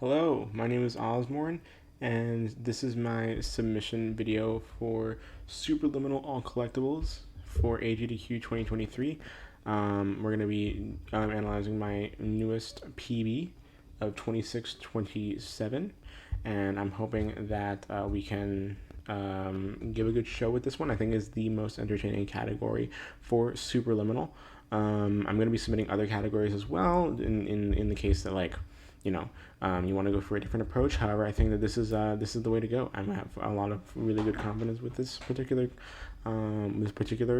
Hello, my name is Osborne, and this is my submission video for Superliminal All Collectables for AGDQ 2023. We're going to be analyzing my newest PB of 2627, and I'm hoping that we can give a good show with this one. I think is the most entertaining category for Superliminal. I'm going to be submitting other categories as well in the case that you want to go for a different approach. However, I think that this is the way to go. I have a lot of really good confidence with this particular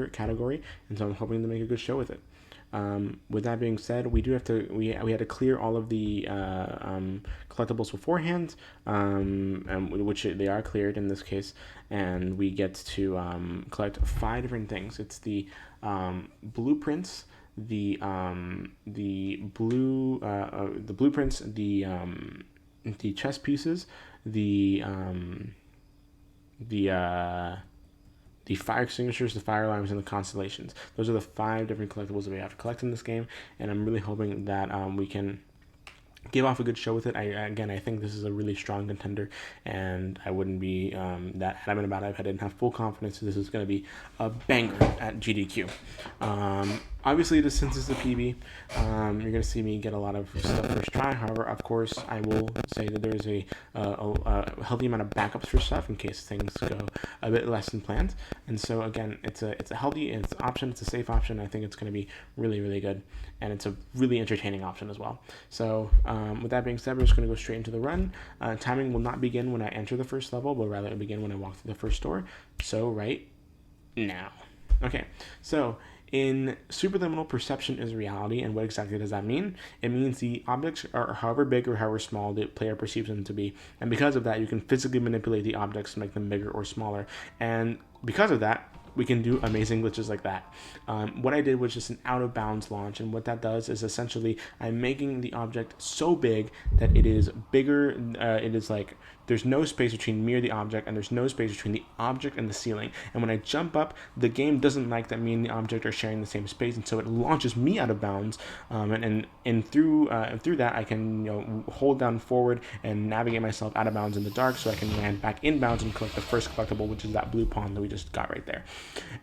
category, and so I'm hoping to make a good show with it. With that being said, we had to clear all of the collectibles beforehand, which they are cleared in this case, and we get to collect 5 different things. It's the blueprints, the blueprints, the chess pieces, the fire extinguishers, the fire alarms, and the constellations. Those are the 5 different collectibles that we have to collect in this game, and I'm really hoping that we can give off a good show with it. I think this is a really strong contender, and I wouldn't be that adamant about it if I didn't have full confidence that this is going to be a banger at GDQ. Obviously, since it's a PB, you're going to see me get a lot of stuff first try. However, of course, I will say that there's a healthy amount of backups for stuff in case things go a bit less than planned. And so again, it's a healthy, it's an option, it's a safe option. I think it's going to be really, really good, and it's a really entertaining option as well. So with that being said, we're just going to go straight into the run. Timing will not begin when I enter the first level, but rather it'll begin when I walk through the first door. So right now. Okay, so in Superliminal, perception is reality, and what exactly does that mean? It means the objects are however big or however small the player perceives them to be, and because of that, you can physically manipulate the objects to make them bigger or smaller, and because of that, we can do amazing glitches like that. What I did was just an out-of-bounds launch, and what that does is essentially I'm making the object so big that it is bigger. It is like there's no space between me or the object, and there's no space between the object and the ceiling. And when I jump up, the game doesn't like that me and the object are sharing the same space, and so it launches me out of bounds. And through that, I can hold down forward and navigate myself out of bounds in the dark, so I can land back in bounds and collect the first collectible, which is that blue pawn that we just got right there.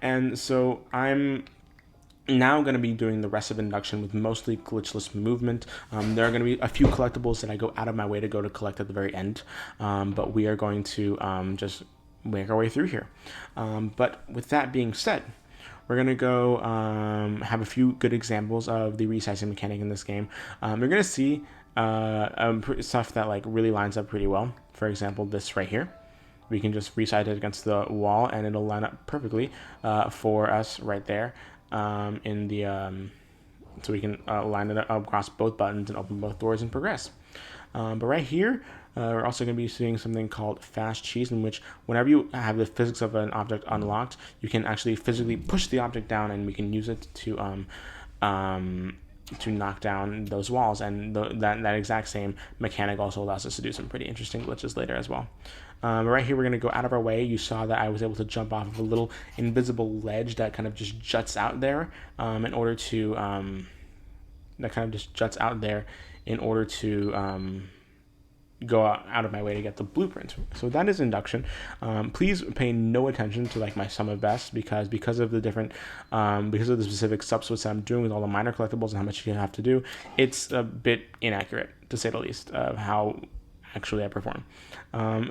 And so I'm now going to be doing the rest of induction with mostly glitchless movement. There are going to be a few collectibles that I go out of my way to go to collect at the very end, but we are going to just make our way through here. But with that being said, we're going to go have a few good examples of the resizing mechanic in this game. You're going to see stuff that really lines up pretty well. For example, this right here. We can just resize it against the wall, and it'll line up perfectly for us right there so we can line it up across both buttons and open both doors and progress. But right here, we're also going to be seeing something called fast cheese, in which whenever you have the physics of an object unlocked, you can actually physically push the object down, and we can use it to knock down those walls, and that exact same mechanic also allows us to do some pretty interesting glitches later as well. Right here, we're going to go out of our way. You saw that I was able to jump off of a little invisible ledge that kind of just juts out there in order to go out of my way to get the blueprint. So that is induction. Please pay no attention to my sum of best because of the different because of the specific subsplits that I'm doing with all the minor collectibles and how much you have to do. It's a bit inaccurate, to say the least, of how actually I perform.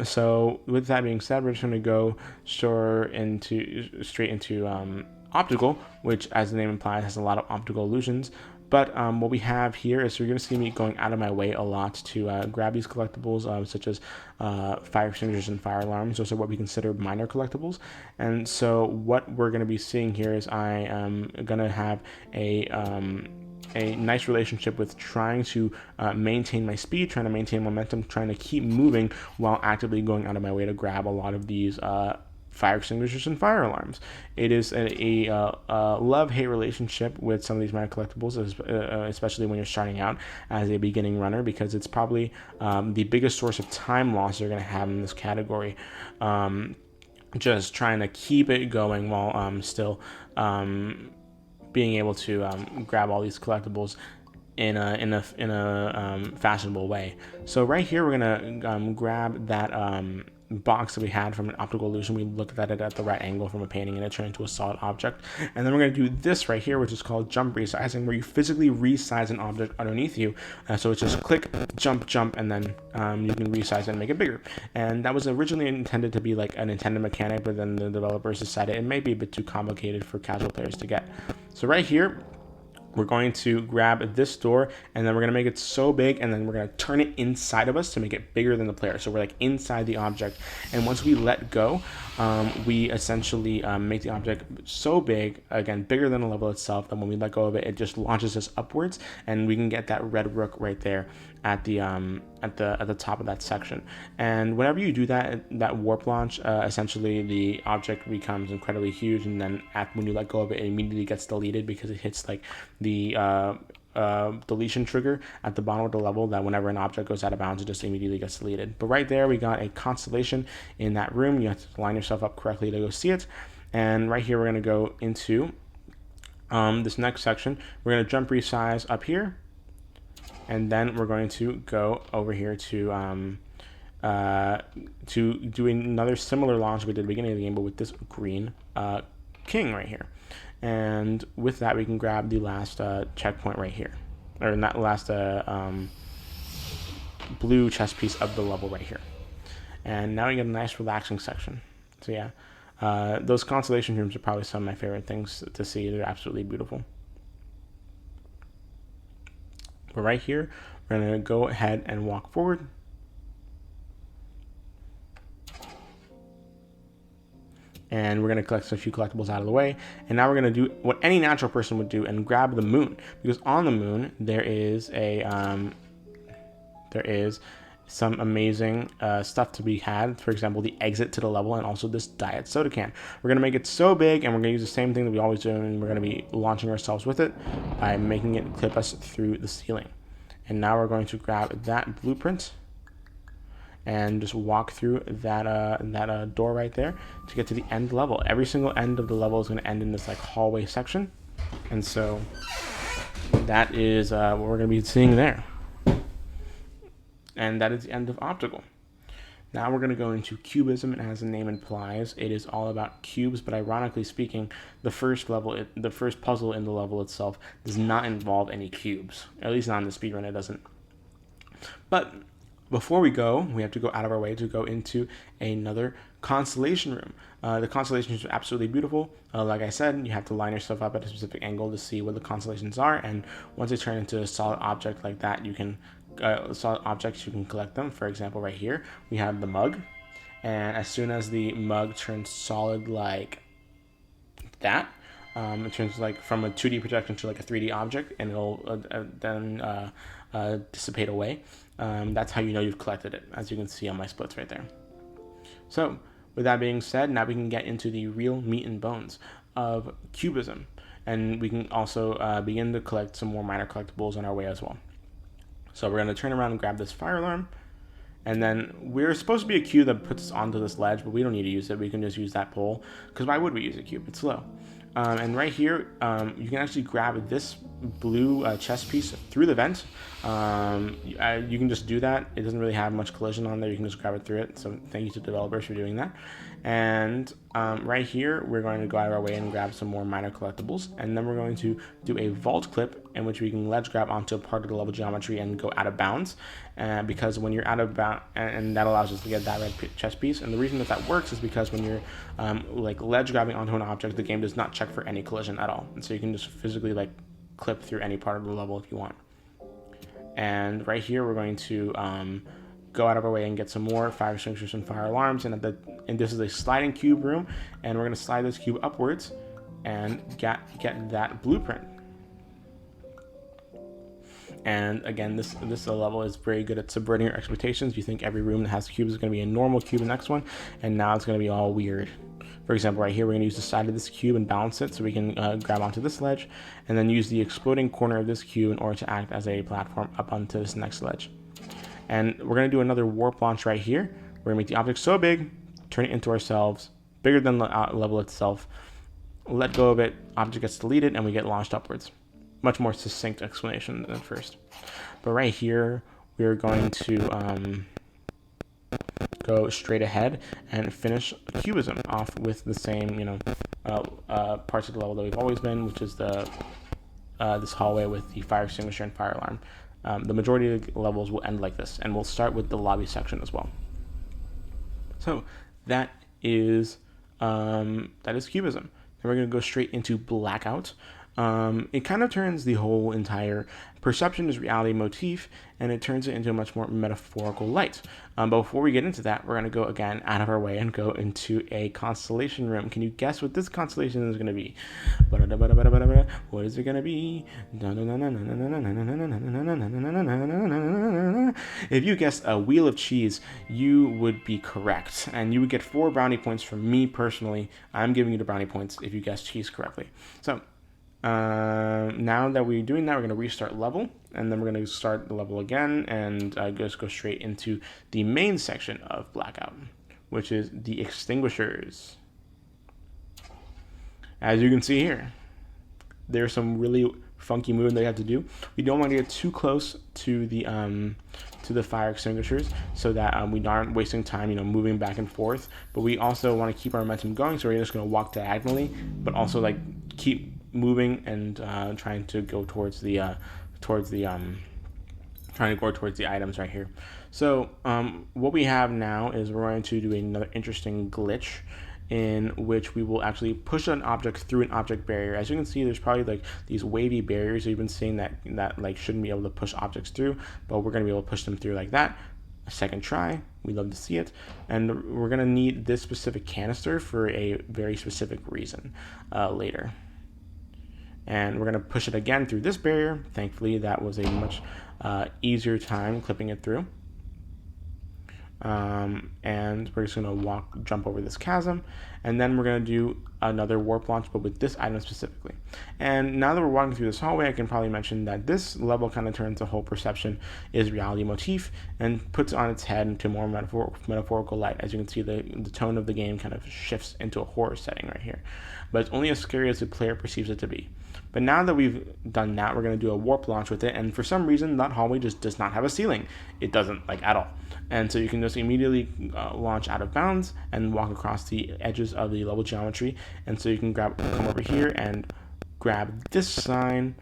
So with that being said, we're just going to go straight into optical, which, as the name implies, has a lot of optical illusions. But what we have here is you're going to see me going out of my way a lot to grab these collectibles, such as fire extinguishers and fire alarms. Those are what we consider minor collectibles. And so what we're going to be seeing here is I am going to have a nice relationship with trying to maintain my speed, trying to maintain momentum, trying to keep moving while actively going out of my way to grab a lot of these fire extinguishers and fire alarms. It is a love-hate relationship with some of these minor collectibles, especially when you're starting out as a beginning runner, because it's probably the biggest source of time loss you're going to have in this category. Just trying to keep it going while still being able to grab all these collectibles in a fashionable way. So right here, we're gonna grab that box that we had from an optical illusion. We looked at it at the right angle from a painting and it turned into a solid object. And then we're going to do this right here, which is called jump resizing, where you physically resize an object underneath you. So it's just click, jump, and then you can resize it and make it bigger. And that was originally intended to be like an intended mechanic, but then the developers decided it may be a bit too complicated for casual players to get. So right here, we're going to grab this door and then we're going to make it so big and then we're going to turn it inside of us to make it bigger than the player. So we're like inside the object. And once we let go, we essentially make the object so big, again, bigger than the level itself, that when we let go of it, it just launches us upwards and we can get that red rook right there at the top of that section. And whenever you do that warp launch, essentially the object becomes incredibly huge, and then when you let go of it, it immediately gets deleted because it hits like the deletion trigger at the bottom of the level, that whenever an object goes out of bounds, it just immediately gets deleted. But right there, we got a constellation in that room. You have to line yourself up correctly to go see it. And right here, we're going to go into this next section. We're going to jump resize up here. And then we're going to go over here to do another similar launch we did at the beginning of the game, but with this green king right here. And with that, we can grab the last checkpoint right here, or not last blue chess piece of the level right here. And now we get a nice relaxing section. So yeah, those constellation rooms are probably some of my favorite things to see. They're absolutely beautiful. But right here, we're going to go ahead and walk forward. And we're going to collect a few collectibles out of the way. And now we're going to do what any natural person would do and grab the moon. Because on the moon, there is some amazing stuff to be had. For example, the exit to the level and also this diet soda can. We're going to make it so big, and we're going to use the same thing that we always do, and we're going to be launching ourselves with it by making it clip us through the ceiling. And now we're going to grab that blueprint and just walk through that door right there to get to the end level. Every single end of the level is going to end in this like hallway section. And so that is what we're going to be seeing there. And that is the end of optical. Now we're going to go into cubism, and as the name implies, it is all about cubes, but ironically speaking, the first puzzle in the level itself does not involve any cubes. At least not in the speedrun, it doesn't. But before we go, we have to go out of our way to go into another constellation room. The constellations are absolutely beautiful. Like I said, you have to line yourself up at a specific angle to see what the constellations are, and once they turn into a solid object like that, you can solid objects, you can collect them. For example, right here we have the mug, and as soon as the mug turns solid like that, it turns like from a 2D projection to like a 3D object, and it'll then dissipate away. That's how you know you've collected it, as you can see on my splits right there. So with that being said, now we can get into the real meat and bones of cubism, and we can also begin to collect some more minor collectibles on our way as well. So we're going to turn around and grab this fire alarm, and then we're supposed to be a cube that puts us onto this ledge, but we don't need to use it. We can just use that pole, because why would we use a cube? It's slow. And right here, you can actually grab this blue chess piece through the vent. You can just do that. It doesn't really have much collision on there. You can just grab it through it. So thank you to developers for doing that. And right here, we're going to go out of our way and grab some more minor collectibles. And then we're going to do a vault clip in which we can ledge grab onto a part of the level geometry and go out of bounds. Because when you're out of bounds, and that allows us to get that red chess piece. And the reason that works is because when you're like ledge grabbing onto an object, the game does not check for any collision at all. And so you can just physically like clip through any part of the level if you want. And right here, we're going to go out of our way and get some more fire extinguishers and fire alarms. And this is a sliding cube room, and we're going to slide this cube upwards and get that blueprint. And again, this level is very good at subverting your expectations. You think every room that has cubes is going to be a normal cube in the next one, and now it's going to be all weird. For example, right here, we're going to use the side of this cube and balance it so we can grab onto this ledge, and then use the exploding corner of this cube in order to act as a platform up onto this next ledge. And we're going to do another warp launch right here. We're going to make the object so big, turn it into ourselves, bigger than the level itself, let go of it, object gets deleted, and we get launched upwards. much more succinct explanation than first. But right here, we're going to go straight ahead and finish Cubism off with the same, parts of the level that we've always been, which is the this hallway with the fire extinguisher and fire alarm. The majority of the levels will end like this, and we'll start with the lobby section as well. So that is Cubism. Then we're going to go straight into Blackout. It kind of turns the whole entire perception is reality motif, and it turns it into a much more metaphorical light. But before we get into that, we're going to go again out of our way and go into a constellation room. Can you guess what this constellation is going to be? What is it going to be? If you guessed a wheel of cheese, you would be correct, and you would get 4 brownie points from me personally. I'm giving you the brownie points if you guessed cheese correctly. So now that we're doing that, we're going to restart level, and then we're going to start the level again and just go straight into the main section of Blackout, which is the extinguishers. As you can see here, there's some really funky movement that you have to do. We don't want to get too close to the fire extinguishers so that we aren't wasting time, moving back and forth. But we also want to keep our momentum going, so we're just going to walk diagonally, but also like keep moving and trying to go towards the items right here. So what we have now is we're going to do another interesting glitch in which we will actually push an object through an object barrier. As you can see, there's probably like these wavy barriers that you've been seeing that like shouldn't be able to push objects through, but we're going to be able to push them through like that. A second try, we love to see it, and we're going to need this specific canister for a very specific reason later. And we're going to push it again through this barrier. Thankfully, that was a much easier time clipping it through. And we're just going to jump over this chasm, and then we're going to do another warp launch, but with this item specifically. And now that we're walking through this hallway, I can probably mention that this level kind of turns the whole perception is reality motif and puts it on its head into more metaphorical light. As you can see, the tone of the game kind of shifts into a horror setting right here, but it's only as scary as the player perceives it to be. But now that we've done that, we're going to do a warp launch with it, and for some reason that hallway just does not have a ceiling. It doesn't, like, at all. And so you can just immediately launch out of bounds and walk across the edges of the level geometry. And so you can come over here and grab this sign,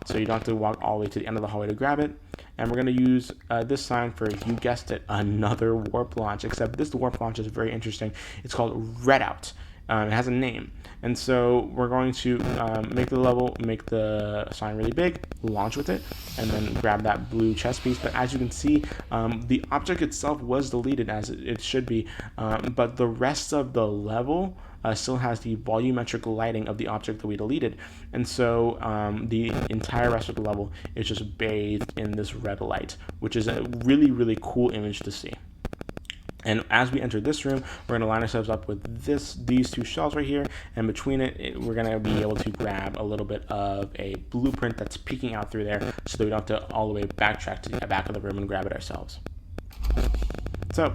so you don't have to walk all the way to the end of the hallway to grab it. And we're going to use this sign for, you guessed it, another warp launch, except this warp launch is very interesting. It's called Redout. It has a name. And so we're going to make the sign really big, launch with it, and then grab that blue chest piece. But as you can see, the object itself was deleted as it should be, but the rest of the level still has the volumetric lighting of the object that we deleted. And so the entire rest of the level is just bathed in this red light, which is a really, really cool image to see. And as we enter this room, we're going to line ourselves up with these 2 shells right here, and between we're going to be able to grab a little bit of a blueprint that's peeking out through there, so that we don't have to all the way backtrack to the back of the room and grab it ourselves. So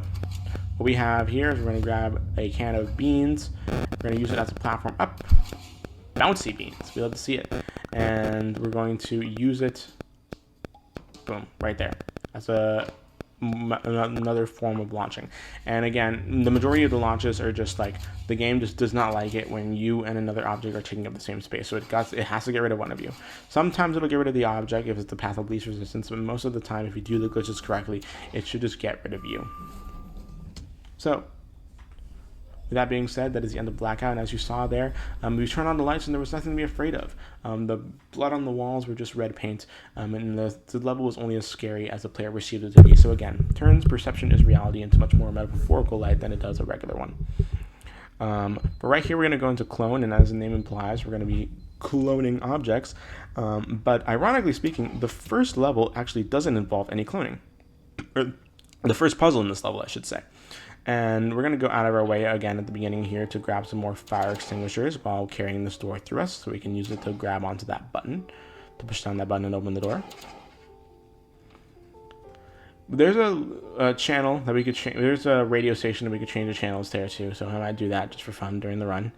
what we have here is we're going to grab a can of beans. We're going to use it as a platform up. Bouncy beans. We love to see it. And we're going to use it, boom, right there, as another form of launching. And again, the majority of the launches are just like, the game just does not like it when you and another object are taking up the same space, so it has to get rid of one of you. Sometimes it'll get rid of the object if it's the path of least resistance, but most of the time, if you do the glitches correctly, it should just get rid of you. So with that being said, that is the end of Blackout, and as you saw there, we turned on the lights and there was nothing to be afraid of. The blood on the walls were just red paint, and the level was only as scary as the player received it to be. So again, turns perception is reality into much more metaphorical light than it does a regular one. But right here we're going to go into clone, and as the name implies, we're going to be cloning objects. But ironically speaking, the first level actually doesn't involve any cloning. Or the first puzzle in this level, I should say. And we're going to go out of our way again at the beginning here to grab some more fire extinguishers while carrying this door through us, so we can use it to grab onto that button, to push down that button and open the door. There's a channel that we could change. There's a radio station that we could change the channels there too, so I might do that just for fun during the run.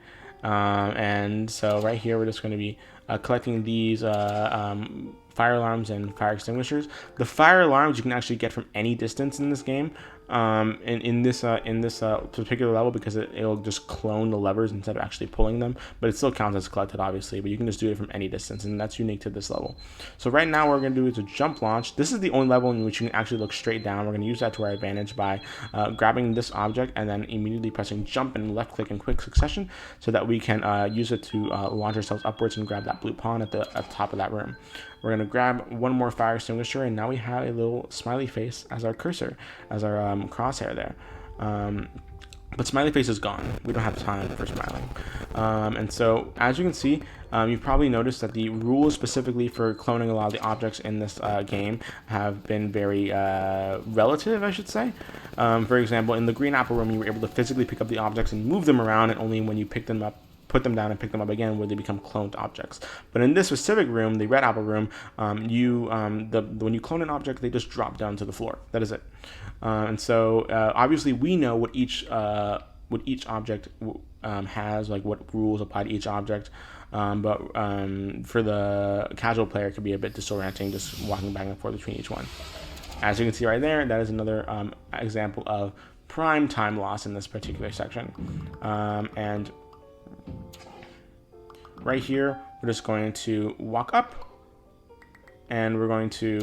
And so right here, we're just going to be collecting these fire alarms and fire extinguishers. The fire alarms you can actually get from any distance in this game, in this particular level, because it'll just clone the levers instead of actually pulling them, but it still counts as collected, obviously, but you can just do it from any distance, and that's unique to this level. So right now what we're going to do is a jump launch. This is the only level in which you can actually look straight down. We're going to use that to our advantage by grabbing this object and then immediately pressing jump and left click in quick succession, so that we can use it to launch ourselves upwards and grab that blue pawn at the top of that room. We're going to grab one more fire extinguisher, and now we have a little smiley face as our cursor, as our crosshair there. But smiley face is gone. We don't have time for smiling. And so, as you can see, you've probably noticed that the rules specifically for cloning a lot of the objects in this game have been very relative, I should say. For example, in the green apple room, you were able to physically pick up the objects and move them around, and only when you pick them up, put them down and pick them up again where they become cloned objects. But in this specific room, the red apple room, when you clone an object, they just drop down to the floor. That is it. And so obviously we know what each object has, like what rules apply to each object. But for the casual player, it could be a bit disorienting just walking back and forth between each one. As you can see right there, that is another example of prime time loss in this particular section. And right here, we're just going to walk up, and we're going to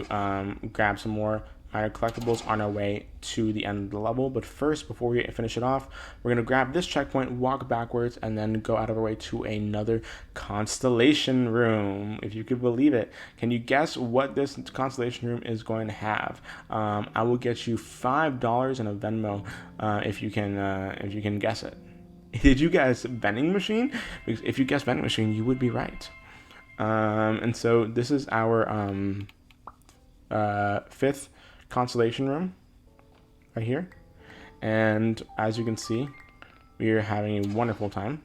grab some more minor collectibles on our way to the end of the level. But first, before we finish it off, we're going to grab this checkpoint, walk backwards, and then go out of our way to another constellation room, if you could believe it. Can you guess what this constellation room is going to have? I will get you $5 in a Venmo if you can guess it. Did you guess vending machine? Because if you guess vending machine, you would be right. And so this is our 5th constellation room right here. And as you can see, we are having a wonderful time.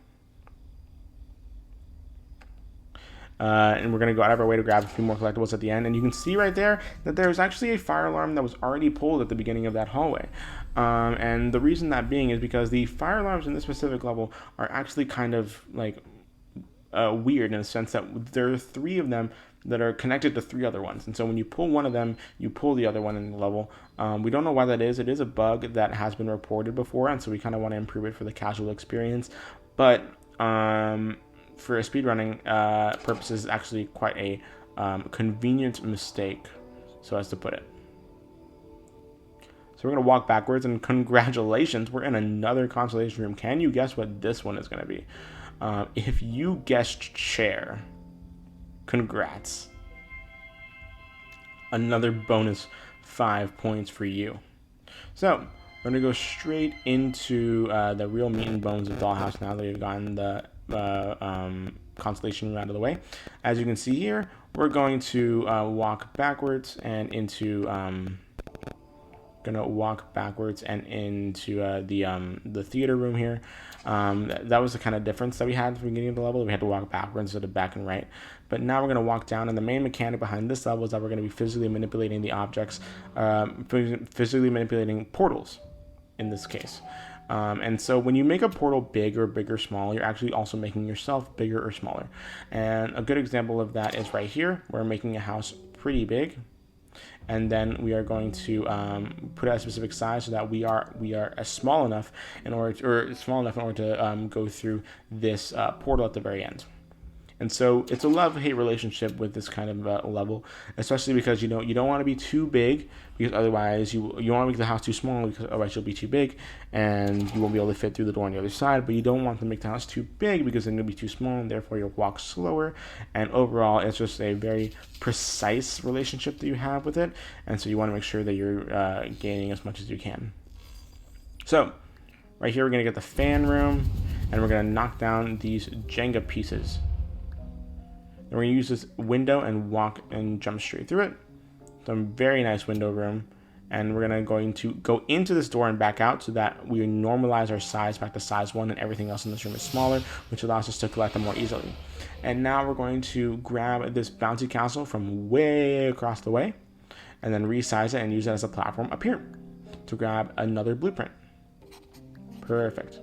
And we're going to go out of our way to grab a few more collectibles at the end. And you can see right there that there's actually a fire alarm that was already pulled at the beginning of that hallway. And the reason that being is because the fire alarms in this specific level are actually kind of like weird in the sense that there are 3 of them that are connected to 3 other ones. And so when you pull one of them, you pull the other one in the level. We don't know why that is. It is a bug that has been reported before, and so we kind of want to improve it for the casual experience. But for a speedrunning purposes, it's actually quite a convenient mistake, so as to put it. So we're going to walk backwards, and congratulations, we're in another constellation room. Can you guess what this one is going to be? If you guessed chair, congrats. Another bonus 5 points for you. So we're going to go straight into the real meat and bones of Dollhouse now that we've gotten the constellation room out of the way. As you can see here, we're going to walk backwards and into the theater room here. That was the kind of difference that we had at the beginning of the level. We had to walk backwards instead of back and right. But now we're going to walk down, and the main mechanic behind this level is that we're going to be physically manipulating the objects, physically manipulating portals in this case. And so when you make a portal big or small, you're actually also making yourself bigger or smaller. And a good example of that is right here. We're making a house pretty big, and then we are going to put it at a specific size so that we are small enough in order to go through this portal at the very end. And so it's a love-hate relationship with this kind of level, especially because you don't want to be too big, because otherwise you want to make the house too small, because otherwise you'll be too big and you won't be able to fit through the door on the other side. But you don't want to make the house too big, because then you'll be too small and therefore you'll walk slower. And overall, it's just a very precise relationship that you have with it. And so you want to make sure that you're gaining as much as you can. So right here, we're going to get the fan room, and we're going to knock down these Jenga pieces. And we're going to use this window and walk and jump straight through it. So a very nice window room. And we're going to go into this door and back out so that we normalize our size back to size 1, and everything else in this room is smaller, which allows us to collect them more easily. And now we're going to grab this bouncy castle from way across the way, and then resize it and use it as a platform up here to grab another blueprint. Perfect.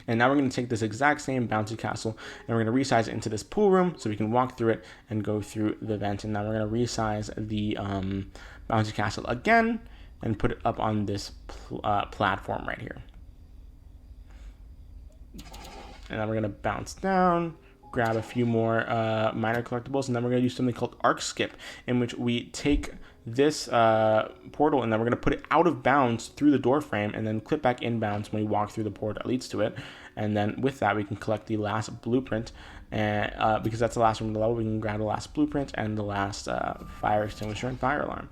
And now we're going to take this exact same bouncy castle and we're going to resize it into this pool room so we can walk through it and go through the vent. And now we're going to resize the bouncy castle again and put it up on this platform right here. And then we're going to bounce down, grab a few more minor collectibles, and then we're going to use something called arc skip, in which we take this portal and then we're going to put it out of bounds through the door frame and then clip back inbounds when we walk through the portal that leads to it. And then with that we can collect the last blueprint, and because that's the last room of the level, we can grab the last blueprint and the last fire extinguisher and fire alarm.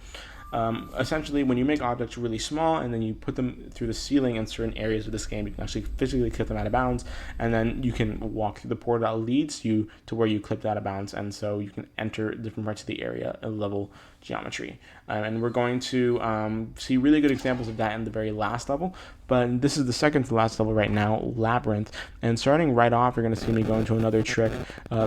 Essentially, when you make objects really small and then you put them through the ceiling in certain areas of this game, you can actually physically clip them out of bounds, and then you can walk through the portal that leads you to where you clipped out of bounds, and so you can enter different parts of the area level geometry. And we're going to see really good examples of that in the very last level, but this is the second to last level right now, Labyrinth. And starting right off, you're going to see me go into another trick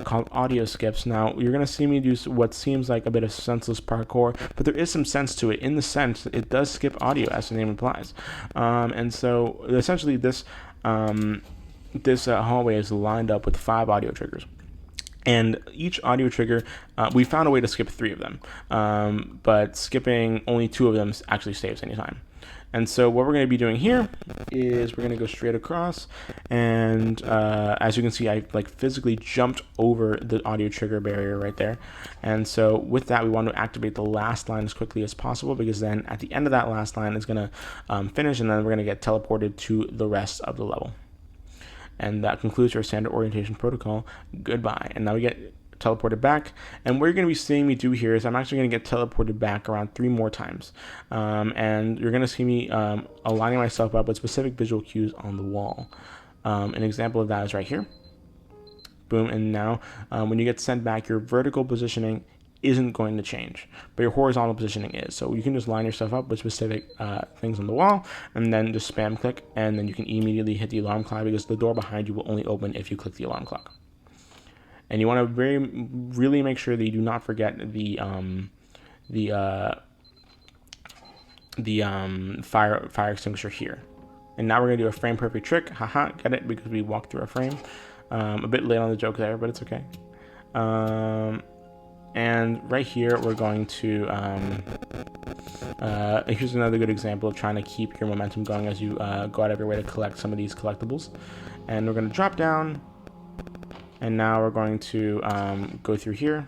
called audio skips. Now, you're going to see me do what seems like a bit of senseless parkour, but there is some sense to it, in the sense it does skip audio, as the name implies. And so essentially this hallway is lined up with 5 audio triggers. And each audio trigger, we found a way to skip 3 of them, but skipping only 2 of them actually saves any time. And so what we're going to be doing here is we're going to go straight across, and as you can see, I physically jumped over the audio trigger barrier right there. And so with that, we want to activate the last line as quickly as possible, because then at the end of that last line is going to finish, and then we're going to get teleported to the rest of the level. And that concludes our standard orientation protocol. Goodbye. And now we get teleported back. And what you're going to be seeing me do here is I'm actually going to get teleported back around 3 more times. And you're going to see me aligning myself up with specific visual cues on the wall. An example of that is right here. Boom. And now when you get sent back, your vertical positioning isn't going to change, but your horizontal positioning is. So you can just line yourself up with specific things on the wall, and then just spam click, and then you can immediately hit the alarm clock, because the door behind you will only open if you click the alarm clock. And you want to really make sure that you do not forget the fire extinguisher here. And now we're gonna do a frame perfect trick. Haha, get it, because we walked through a frame. A bit late on the joke there, but it's okay. And right here, we're going to, here's another good example of trying to keep your momentum going as you go out of your way to collect some of these collectibles. And we're going to drop down, and now we're going to go through here.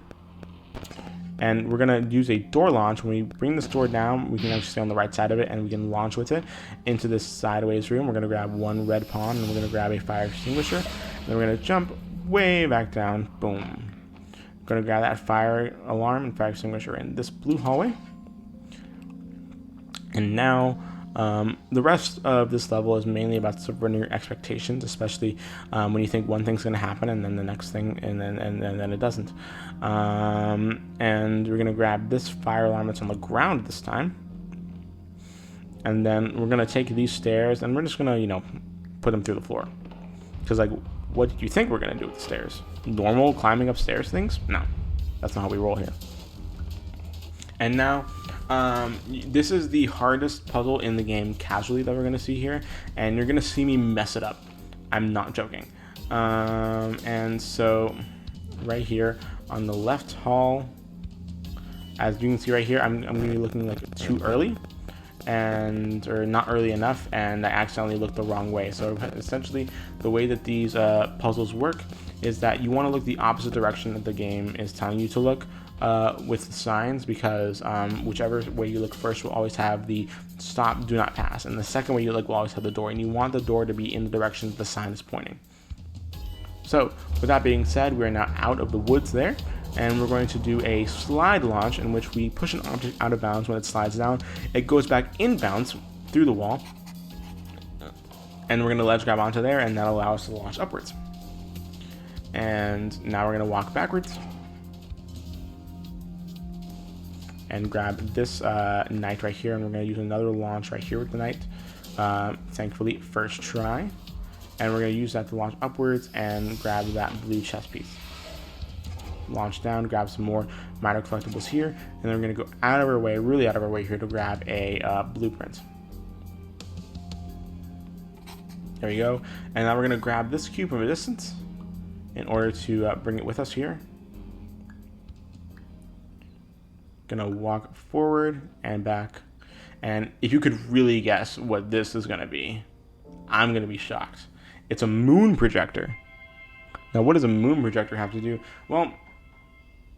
And we're going to use a door launch. When we bring this door down, we can actually stay on the right side of it, and we can launch with it into this sideways room. We're going to grab 1 red pawn, and we're going to grab a fire extinguisher. And then we're going to jump way back down. Boom. Going to grab that fire alarm and fire extinguisher in this blue hallway. And now the rest of this level is mainly about subverting your expectations, especially when you think one thing's going to happen and then the next thing, and then it doesn't. And we're going to grab this fire alarm that's on the ground this time, and then we're going to take these stairs and we're just going to put them through the floor, because what did you think we're going to do with the stairs? Normal climbing upstairs things? No, that's not how we roll here. And now, this is the hardest puzzle in the game casually that we're going to see here, and you're going to see me mess it up. I'm not joking. And so, right here on the left hall, as you can see right here, I'm going to be looking like too early, or not early enough, and I accidentally looked the wrong way. So essentially, the way that these puzzles work is that you want to look the opposite direction that the game is telling you to look with the signs, because whichever way you look first will always have the stop, do not pass, and the second way you look will always have the door, and you want the door to be in the direction that the sign is pointing. So with that being said, we are now out of the woods there, and we're going to do a slide launch in which we push an object out of bounds. When it slides down, it goes back inbounds through the wall, and we're going to ledge grab onto there, and that'll allow us to launch upwards. And now we're going to walk backwards and grab this knight right here, and we're going to use another launch right here with the knight. Thankfully, first try. And we're going to use that to launch upwards and grab that blue chest piece. Launch down, grab some more minor collectibles here, and then we're going to go out of our way, really out of our way here, to grab a blueprint. There we go. And now we're going to grab this cube from a distance in order to bring it with us here. Gonna walk forward and back. And if you could really guess what this is gonna be, I'm gonna be shocked. It's a moon projector. Now, what does a moon projector have to do? Well,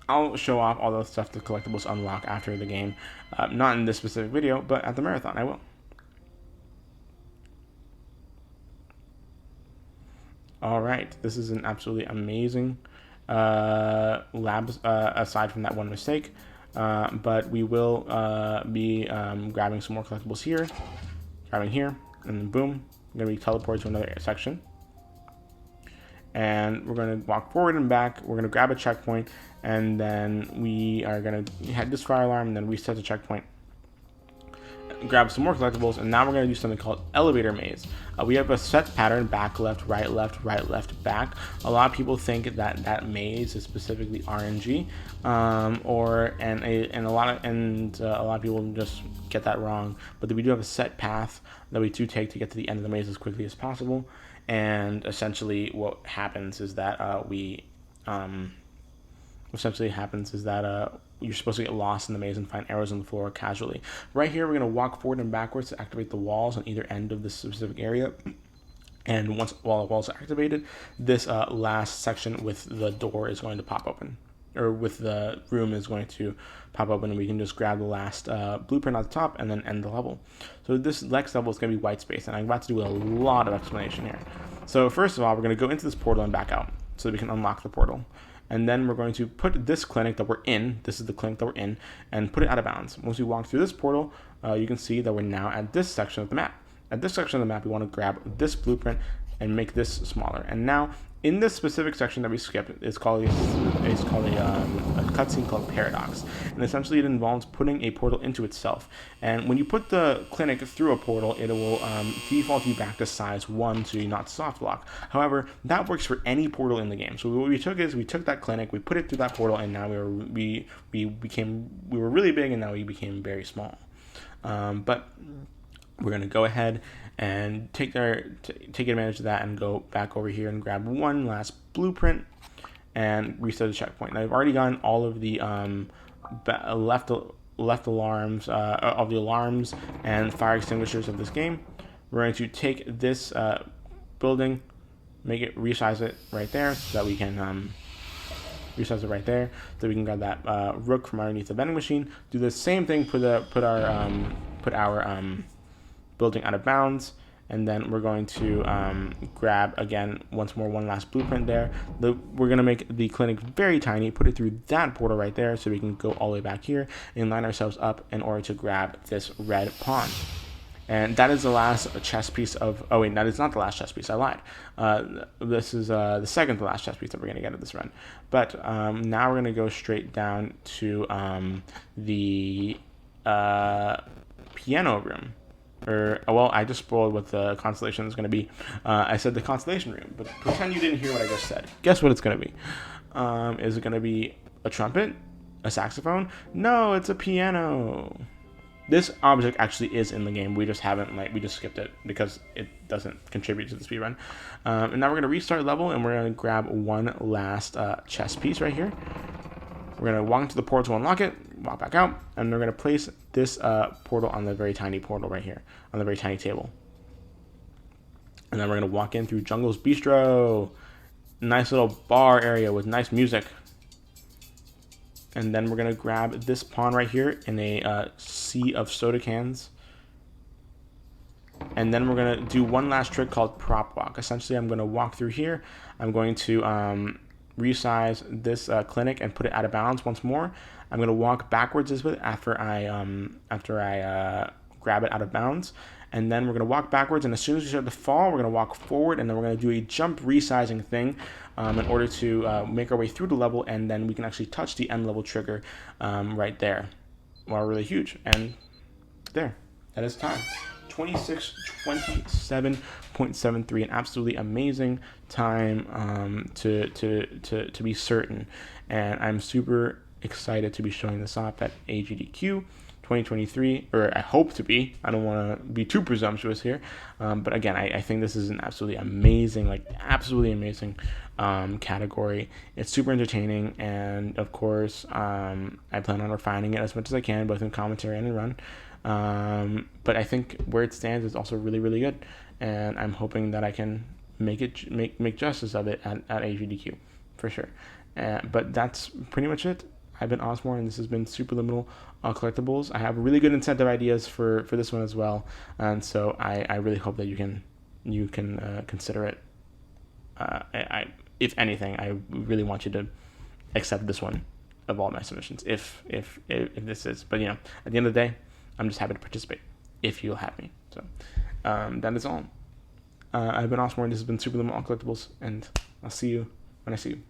I'll show off all the stuff the collectibles unlock after the game. Not in this specific video, but at the marathon I will. All right, this is an absolutely amazing lab, aside from that one mistake. But we will be grabbing some more collectibles here, grabbing here, and then boom, we're going to be teleported to another section. And we're going to walk forward and back. We're going to grab a checkpoint, and then we are going to hit this fire alarm, and then reset the checkpoint. Grab some more collectibles, and now we're going to do something called elevator maze. We have a set pattern: back, left, right, left, back. A lot of people think that that maze is specifically RNG, and a lot of people just get that wrong. But we do have a set path that we do take to get to the end of the maze as quickly as possible. And essentially, what happens is that you're supposed to get lost in the maze and find arrows on the floor casually. Right here, we're going to walk forward and backwards to activate the walls on either end of this specific area. And once all the walls are activated, this last section with the door is going to pop open, or with the room is going to pop open, and we can just grab the last blueprint at the top and then end the level. So this next level is going to be white space, and I'm about to do a lot of explanation here. So first of all, we're going to go into this portal and back out so that we can unlock the portal. And then we're going to put this clinic that we're in, this is the clinic that we're in, and put it out of bounds. Once we walk through this portal, you can see that we're now at this section of the map. At this section of the map, we want to grab this blueprint and make this smaller. And now, in this specific section that we skipped, it's called a cutscene called Paradox. And essentially it involves putting a portal into itself. And when you put the clinic through a portal, it will default you back to size 1, so you're not soft lock. However, that works for any portal in the game. So what we took is, we took that clinic, we put it through that portal, and now we were really big, and now we became very small. But we're going to go ahead and take advantage of that and go back over here and grab one last blueprint and reset the checkpoint. Now, I've already gotten all of the left alarms, of the alarms and fire extinguishers of this game. We're going to take this building, make it, resize it right there so that we can resize it right there so we can grab that rook from underneath the vending machine. Do the same thing, put our building out of bounds, and then we're going to grab again one last blueprint there. We're going to make the clinic very tiny, put it through that portal right there so we can go all the way back here and line ourselves up in order to grab this red pawn. And that is the last chess piece of, oh wait, that is not the last chess piece, I lied. This is the second to last chess piece that we're going to get at this run. But now we're going to go straight down to the piano room. Well, I just spoiled what the constellation is going to be. I said the constellation room, but pretend you didn't hear what I just said. Guess what it's going to be? Is it going to be a trumpet? A saxophone? No, it's a piano. This object actually is in the game. We just haven't, we just skipped it because it doesn't contribute to the speedrun. And now we're going to restart level, and we're going to grab one last chess piece right here. We're going to walk into the portal to unlock it, walk back out, and we're going to place this portal on the very tiny portal right here, on the very tiny table. And then we're going to walk in through Jungle's Bistro. Nice little bar area with nice music. And then we're going to grab this pawn right here in a sea of soda cans. And then we're going to do one last trick called prop walk. Essentially, I'm going to walk through here. I'm going to resize this clinic and put it out of bounds once more. I'm going to walk backwards with it after I grab it out of bounds, and then we're going to walk backwards, and as soon as we start to fall, we're going to walk forward, and then we're going to do a jump resizing thing in order to make our way through the level, and then we can actually touch the end level trigger right there. Well, really huge, and there, that is time. 26:27.73, an absolutely amazing time to be certain, and I'm super excited to be showing this off at AGDQ. 2023, or I hope to be. I don't want to be too presumptuous here, but again, I think this is an absolutely amazing, category. It's super entertaining, and of course, I plan on refining it as much as I can, both in commentary and in run. But I think where it stands is also really, really good, and I'm hoping that I can make justice of it at AGDQ for sure. But that's pretty much it. I've been Osmore, and this has been Superliminal Collectables. I have really good incentive ideas for this one as well, and so I really hope that you can consider it. If anything, I really want you to accept this one of all my submissions. If this is, but at the end of the day, I'm just happy to participate if you'll have me. So that is all. I've been Osmore, and this has been Superliminal Collectables, and I'll see you when I see you.